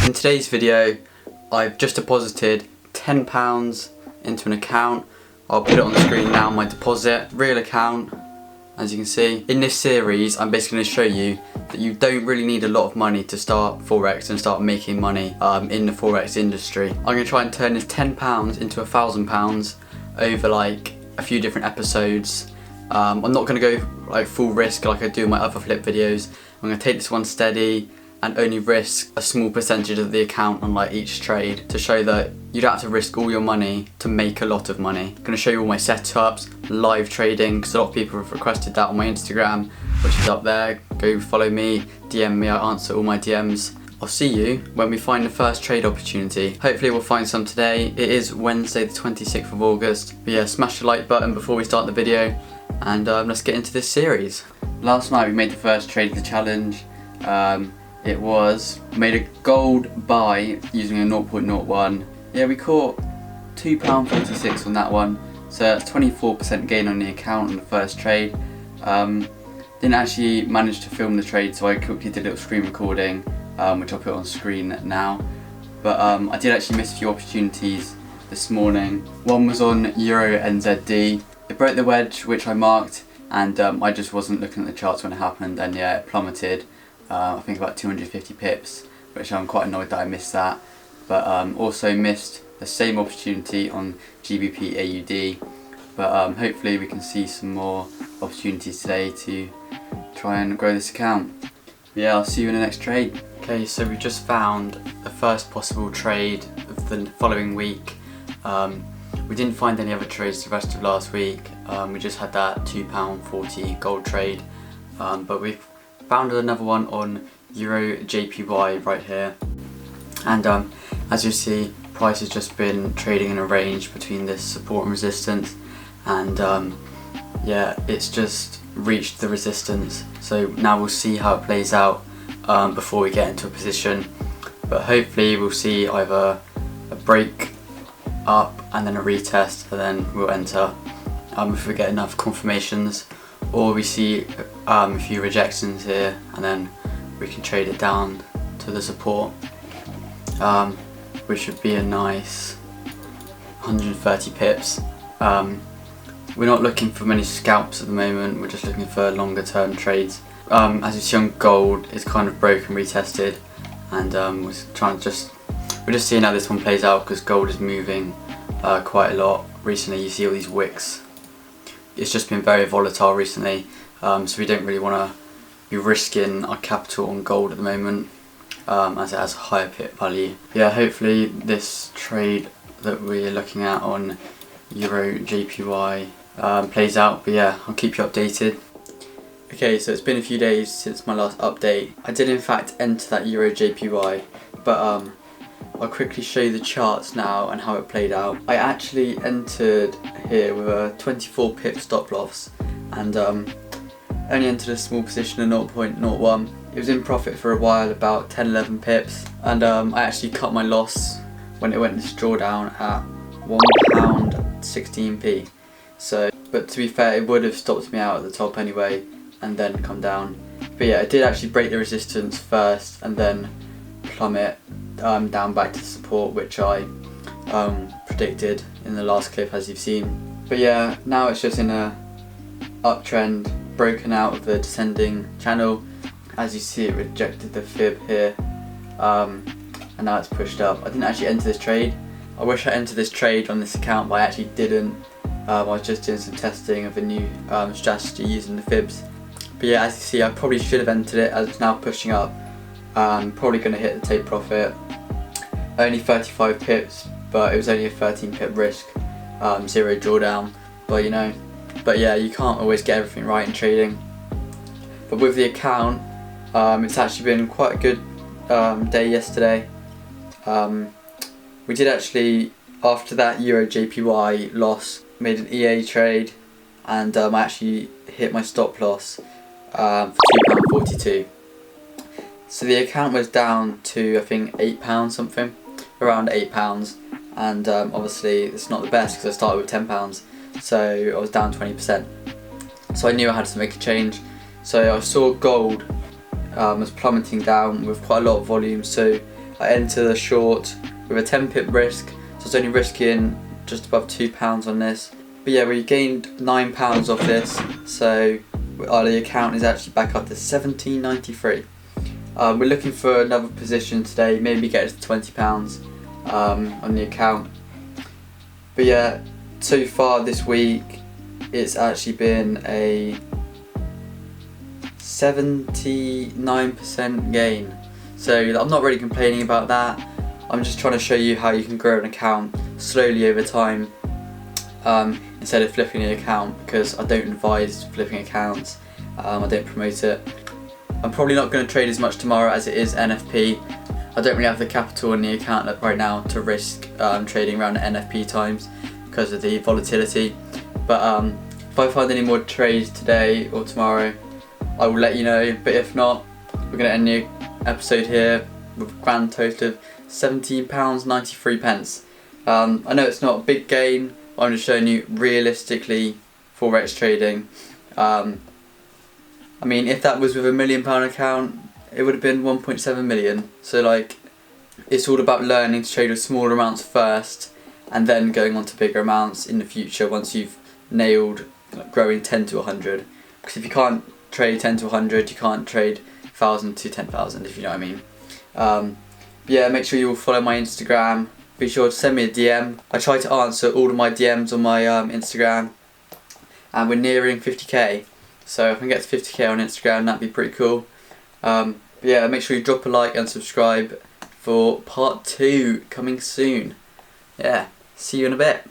In today's video, I've just deposited £10 into an account. I'll put it on the screen now, my deposit, real account, as you can see. In this series, I'm basically going to show you that you don't really need a lot of money to start Forex and start making money in the Forex industry. I'm going to try and turn this £10 into £1,000 over like a few different episodes. I'm not going to go like full risk like I do in my other flip videos. I'm going to take this one steady and only risk a small percentage of the account on like each trade to show that you don't have to risk all your money to make a lot of money. I'm going to show you all my setups, live trading, because a lot of people have requested that on my Instagram, which is up there. Go follow me, DM me, I answer all my DMs. I'll see you when we find the first trade opportunity. Hopefully we'll find some today. It is Wednesday the 26th of August. But yeah, smash the like button before we start the video and let's get into this series. Last night we made the first trade of the challenge. Made a gold buy using a 0.01. Yeah, we caught £2.46 on that one. So that's 24% gain on the account on the first trade. Didn't actually manage to film the trade, so I quickly did a little screen recording, which I'll put on screen now. But I did actually miss a few opportunities this morning. One was on Euro NZD. It broke the wedge, which I marked, and I just wasn't looking at the charts when it happened, and yeah, it plummeted. I think about 250 pips, which I'm quite annoyed that I missed that. But also missed the same opportunity on GBP AUD. But hopefully we can see some more opportunities today to try and grow this account. Yeah, I'll see you in the next trade. Okay, so we just found the first possible trade of the following week. We didn't find any other trades the rest of last week. We just had that £2.40 gold trade. But we've found another one on Euro JPY right here. And as you see, price has just been trading in a range between this support and resistance. And yeah, it's just reached the resistance. So now we'll see how it plays out before we get into a position. But hopefully we'll see either a break up and then a retest, and then we'll enter if we get enough confirmations, or we see a few rejections here and then we can trade it down to the support, which would be a nice 130 pips. We're not looking for many scalps at the moment, we're just looking for longer term trades. As you see on gold, it's kind of broken, retested, and we're just seeing how this one plays out because gold is moving quite a lot recently. You see all these wicks. It's just been very volatile recently, so we don't really want to be risking our capital on gold at the moment, as it has a higher pip value. Yeah, hopefully this trade that we're looking at on Euro JPY plays out, but yeah, I'll keep you updated. Okay, so it's been a few days since my last update. I did in fact enter that Euro JPY, but I'll quickly show you the charts now and how it played out. I actually entered here with a 24 pip stop loss and only entered a small position of 0.01. It was in profit for a while, about 10-11 pips, and I actually cut my loss when it went into drawdown at £1.16p. So, but to be fair, it would have stopped me out at the top anyway and then come down. But yeah, it did actually break the resistance first and then plummet down back to support, which I predicted in the last clip, as you've seen. But yeah, now it's just in a uptrend, broken out of the descending channel. As you see, it rejected the fib here, and now it's pushed up. I didn't actually enter this trade. I wish I entered this trade on this account, but I actually didn't. I was just doing some testing of a new strategy using the fibs. But yeah, as you see, I probably should have entered it as it's now pushing up. Probably going to hit the take profit. Only 35 pips, but it was only a 13 pip risk, zero drawdown. But you know, yeah, you can't always get everything right in trading. But with the account, it's actually been quite a good day yesterday. We did actually, after that Euro JPY loss, made an EA trade, and I actually hit my stop loss for £2.42. So the account was down to, I think, £8 something, around £8, and obviously it's not the best because I started with £10, so I was down 20%. So I knew I had to make a change. So I saw gold was plummeting down with quite a lot of volume, so I enter the short with a 10 pip risk, so it's only risking just above £2 on this. But yeah, we gained £9 off this, so the account is actually back up to £17.93. We're looking for another position today, maybe get it to £20 on the account. But yeah, so far this week it's actually been a 79% gain. So I'm not really complaining about that. I'm just trying to show you how you can grow an account slowly over time instead of flipping the account, because I don't advise flipping accounts. I don't promote it. I'm probably not going to trade as much tomorrow as it is NFP. I don't really have the capital in the account right now to risk trading around at NFP times because of the volatility. But if I find any more trades today or tomorrow, I will let you know. But if not, we're going to end the episode here with a grand total of £17.93. I know it's not a big gain, but I'm just showing you realistically Forex trading. I mean, if that was with a £1 million account, it would have been 1.7 million. So like, it's all about learning to trade with smaller amounts first, and then going on to bigger amounts in the future once you've nailed growing 10 to 100. Because if you can't trade 10 to 100, you can't trade 1,000 to 10,000, if you know what I mean. But yeah, make sure you all follow my Instagram. Be sure to send me a DM. I try to answer all of my DMs on my Instagram, and we're nearing 50k. So if I can get to 50k on Instagram, that'd be pretty cool. But yeah, make sure you drop a like and subscribe for part 2 coming soon. Yeah, see you in a bit.